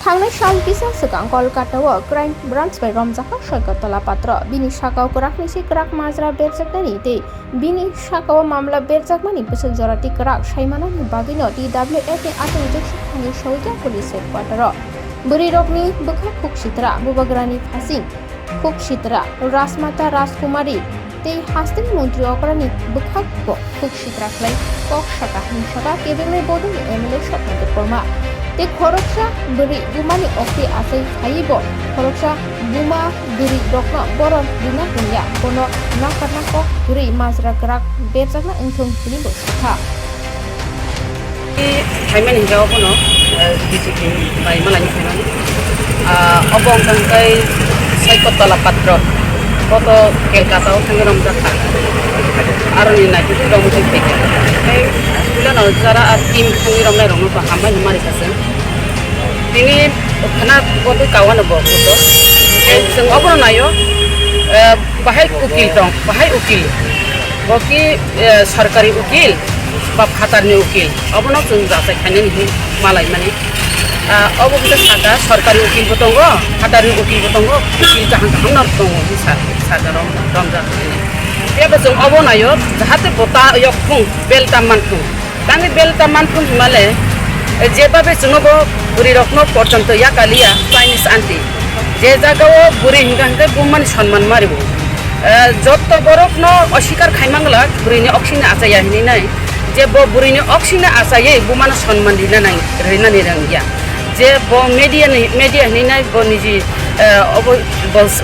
थांनाय साल किसा सिगां कलकातायाव क्राइम ब्रान्च बाय रमजाखा सयकतला पात्र बिनि साकाव कराकनिसि कराक माजरा बेरजाकनायनि दै बिनि साकाव मामला बेरजाकमानि बोसोर जराति कराक सायमानानि बागैनो DWF नि आतंकजों थांनि सौजा पुलिस हेडक्वार्टाराव बुरि रकनि बोखा खुकसित्रा बुबाग्रानि फासिं खुकसित्रा राजमाता राजकुमारी दै हास्टेल मन्त्री अकरानि बोखा खुकसित्रा क्लाइ कक साका हिंसाका केबेंनाय बदनि MLA सपनादेव बर्मा ते खरकसा बुरि बुमानि अक्ति आसै हायिबो खरकसा बुमा बुरि रकना बरन बिना बुंया कोनो नाकारना कक बुरि माजरा कराक बेरजाकना इंथुं बिनि बोसथा हायमान हिंजाव कोनो डिसिप्लिन बाय मालानि फायनानै अबं थांखाय सयकतला पात्र कत केलकातायाव थांनो रमजाखा आरनि नायथि रमजाखा फैखाय बिलानाव जारा टीम थांनि रमनाय रमनो हामबाय मारिखासो बिनि खाना गते कावानो बो गतो जों अबनो नायो बाहाय उकिल दं बाहाय उकिल बकि सरकारी उकिल बा फातारनि उकिल अबनो जों जासाय खायनानि मालाय माने अब सागा सरकारी उकिल दङ फातारनि उकिल दङ उकिल जाहां जाहां दङ सागा रमजाखा बेबो जों अब नायो जाहाथे बता यखुं बेलता मानखुं दानि बेलता मानखुं हिमाले जेबाबे जोंबो बुरि रखनो पर्यन्त या कालिया चाइनिज आंटी जे जागाव बुरि हिंगा बुमानि सम्मान मारिबो जत बरकनो अस्वीकार खायमांगला बुरिनि अक्सिने आसाया हिनै जे बो बुरिनि अक्सिने आसायै बुमानो सम्मान दिना नाय रेनानि रंगिया जे बो मीडिया हिनै बो निजि अब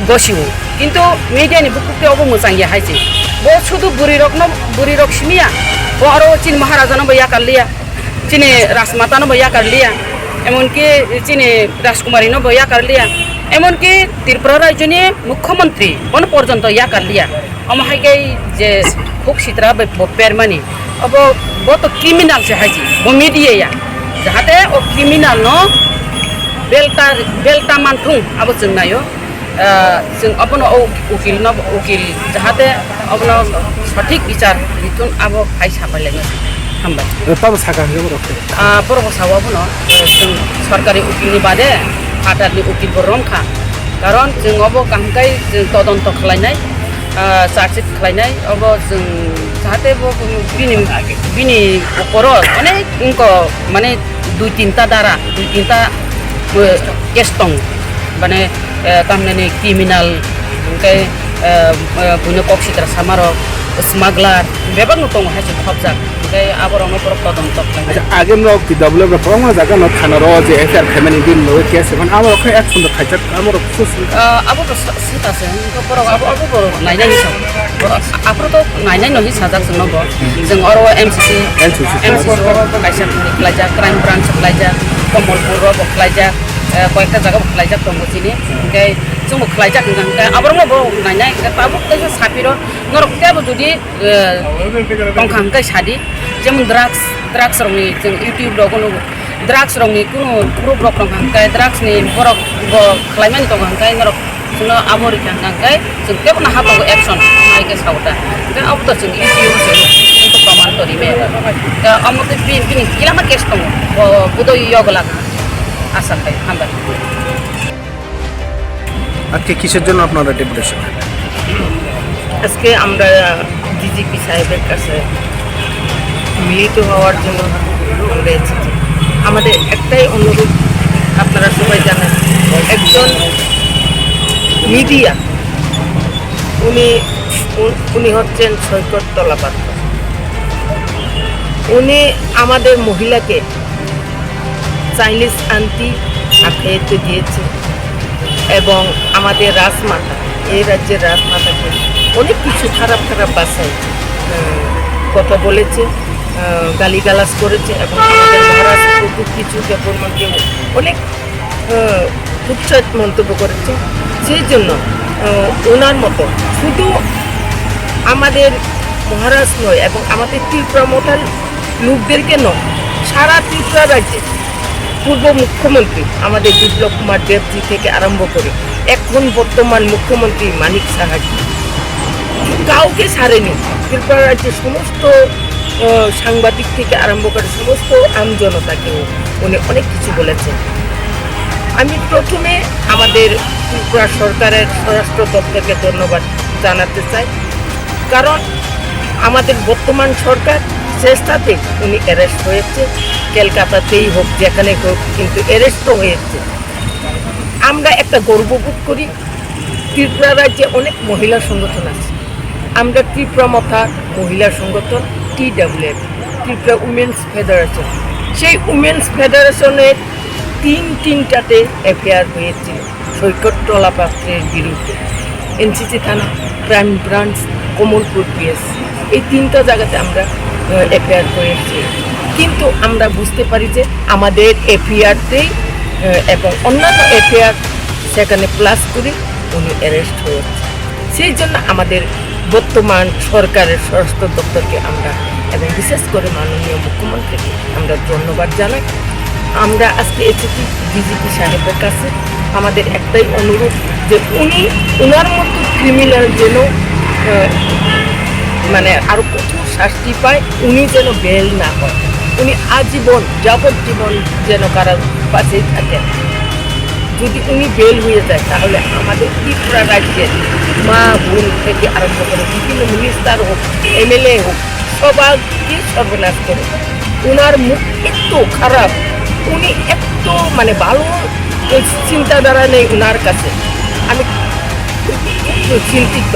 गसिउ किन्तु मीडिया नि बुकुते अब मोजांया हाइजे बो शुधु बुरि रकसिमिया बो आरो चीन महाराजा न बया करलिया चीनी राजमाता न बया करलिया एमनकि चीनी राजकुमारी न बया करलिया एमनकि त्रिपुरा राज्यनि मुख्यमंत्री बन पर्यन्त या करलिया अमहायगै जे खुकसित्रा बे पेरमानि अब बो तो क्रिमिनल से हाइजे बो मीडिया जाहाथे ओ क्रिमिनल न बेलता मानथुं अब जों नायो जों अपनो उकिल जाहाथे अपनो सठिक विचार बिथुन अब फाइ साफायलायनो हामबाय तब साका हो रखे बरबो सावाबनो जों सरकारी उकिलनि बादे फातारनि उकिल बरमखा कारण जों अब कामकाय जों तदन्त खालायनाय चार्जशीट खालायनाय अब जों जाहाथे बिनि ऊपर अनेक इनको माने दुई तीनटा दारा दुई तीनटा केस दं माने तामने क्रिमिनल ओमफ्राय बुनो कक्सित्रा सामारक स्मागलार बेबां दं हायसे खबजाक ओमफ्राय आबरावनो बरफ तदन्त अच्छा आगे न DWF प्रमाण जागा न थाना र जे एफआर खामानि दिन नो केस एखन आमर खै एक्सन द खायचा आमर खुस अब तो सितासे इनको बरफ अब बरफ नायनाय हिसाब आफर तो नायनाय नहि साजाक जों नबो जों अरो MCC खायसा खालायजा क्राइम ब्रान्च खालायजा कमलपुर रो खालायजा कयेकटा जागा खालायजा दंगोजिनि ओमफ्राय जों खालायजा ओमफ्राय आबरमबो नायनाय ताबो कैसे साफिरो नरकतेबो जुदि दंखांखाय सादि जेमन ड्राग्स रंनि जों यूट्यूब रगनो ड्राग्स रंनि कुनु ग्रुप रक दंखांखाय ड्राग्स नि बरक खालायमानि दंखांखाय नरक जों आमरि खांखाय जों केबो ना हाबो एक्शन माइके सावटा ओमफ्राय अब तो जों यूट्यूब जों प्रमाण तरिमे दा अमते बिनि किलामा केस दं बुदय यगला आशा खाय हामबाय আজকে কিসের জন্য আপনারা ডেপুটেশন আজকে আমরা ডিজিপি সাহেবের কাছে মিলিত হওয়ার জন্য আমরা এসেছি আমাদের একটাই অনুরোধ আপনারা সবাই জানেন একজন মিডিয়া উনি হচ্ছেন সৈকতলা পাত্র উনি আমাদের মহিলাকে চাইনিজ আন্টি আখ্যায়িত দিয়েছে এবং আমাদের রাজমাতা এই রাজ্যের রাজমাতাকে অনেক কিছু খারাপ ভাষায় কথা বলেছে গালিগালাজ করেছে এবং আমাদের মহারাজ খুব কিছু দেবরমানকে অনেক তুচ্ছ মন্তব্য করেছে সেই জন্য ওনার মতো শুধু আমাদের মহারাজ নয় এবং আমাদের ত্রিপুরা মতার লোকদেরকে নয় সারা ত্রিপুরা রাজ্যে পূর্ব মুখ্যমন্ত্রী আমাদের বিপ্লব কুমার দেবজি থেকে আরম্ভ করে এখন বর্তমান মুখ্যমন্ত্রী মানিক সাহাজি কাউকে ছাড়েনি ত্রিপুরা রাজ্যের সমস্ত সাংবাদিক থেকে আরম্ভ করে সমস্ত আমজনতাকে উনি অনেক কিছু বলেছেন আমি প্রথমে আমাদের ত্রিপুরা সরকারের স্বরাষ্ট্র দপ্তরকে ধন্যবাদ জানাতে চাই, কারণ আমাদের বর্তমান সরকার চেষ্টাতে উনি অ্যারেস্ট হয়েছে, কলকাতাতেই হোক যেখানে হোক, কিন্তু অ্যারেস্টও হয়েছে। আমরা একটা গর্ববোধ করি, ত্রিপুরা রাজ্যে অনেক মহিলা সংগঠন আছে। আমরা ত্রিপুরা মথা মহিলা সংগঠন TWF, ত্রিপুরা উমেন্স ফেডারেশন, সেই উমেন্স ফেডারেশনের তিনটাতে এফআইআর হয়েছিল সৈকততলা পাত্রের বিরুদ্ধে। NCC থানা, ক্রাইম ব্রাঞ্চ, কমলপুর PS, এই 3টা জায়গাতে আমরা এফআইআর করেছি। কিন্তু আমরা বুঝতে পারি যে আমাদের এফআইআরতেই এবং অন্যান্য এফআইআর সেখানে প্লাস করে উনি অ্যারেস্ট হয়েছে। সেই জন্য আমাদের বর্তমান সরকারের স্বরাষ্ট্র দপ্তরকে আমরা এবং বিশেষ করে মাননীয় মুখ্যমন্ত্রীকে আমরা ধন্যবাদ জানাই। আমরা আজকে এসেছি ডিজিপি সাহেবের কাছে, আমাদের একটাই অনুরোধ যে ওনার মতো ক্রিমিনাল যেন মানে আরও কঠোর শাস্তি পায়, উনি যেন বেল না হয়, উনি আজীবন যাবজ্জীবন যেন কারাবাসেই থাকেন। যদি উনি বেল হয়ে যায় তাহলে আমাদের ত্রিপুরা রাজ্যের মা বোন থেকে আরম্ভ করে বিভিন্ন মিনিস্টার হোক, MLA হোক, সবাইকে সর্বনাশ করে। ওনার মুখ এত খারাপ, উনি এত মানে ভালো চিন্তাধারা নেই ওনার কাছে। আমি খুব চিন্তিত,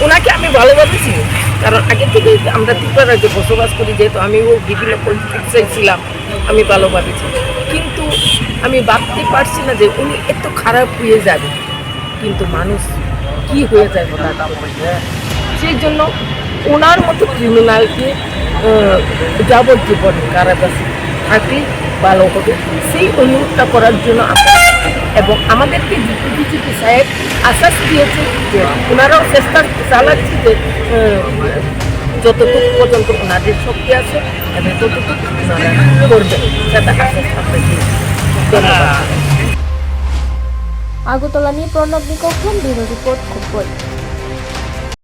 ওনাকে আমি ভালোভাবে চিনি, কারণ আগে থেকে আমরা ত্রিপুরা রাজ্যে বসবাস করি, যেহেতু আমিও বিভিন্ন পলিটিক্সে ছিলাম, আমি ভালোভাবে চিনি। কিন্তু আমি ভাবতে পারছি না যে উনি এত খারাপ হয়ে যাবে, কিন্তু মানুষ কি হয়ে যায় হঠাৎ। সেই জন্য ওনার মতো ক্রিমিনালকে যাবজ্জীবন কারাবাসে থাকলে ভালো হবে, সেই অনুরোধটা করার জন্য এবং আমাদেরকে ডিজিপি সাহেব আশ্বাস দিয়েছে যে ওনারাও চেষ্টা চালাচ্ছে যে যতটুকু পর্যন্ত ওনাদের শক্তি আছে এবং ততটুকু ওনারা করবেন, সেটা আশ্বাস আমরা দিয়েছি। ধন্যবাদ। আগরতলা নিয়ে প্রণব নিকোখন, ব্যুরো রিপোর্ট, খুব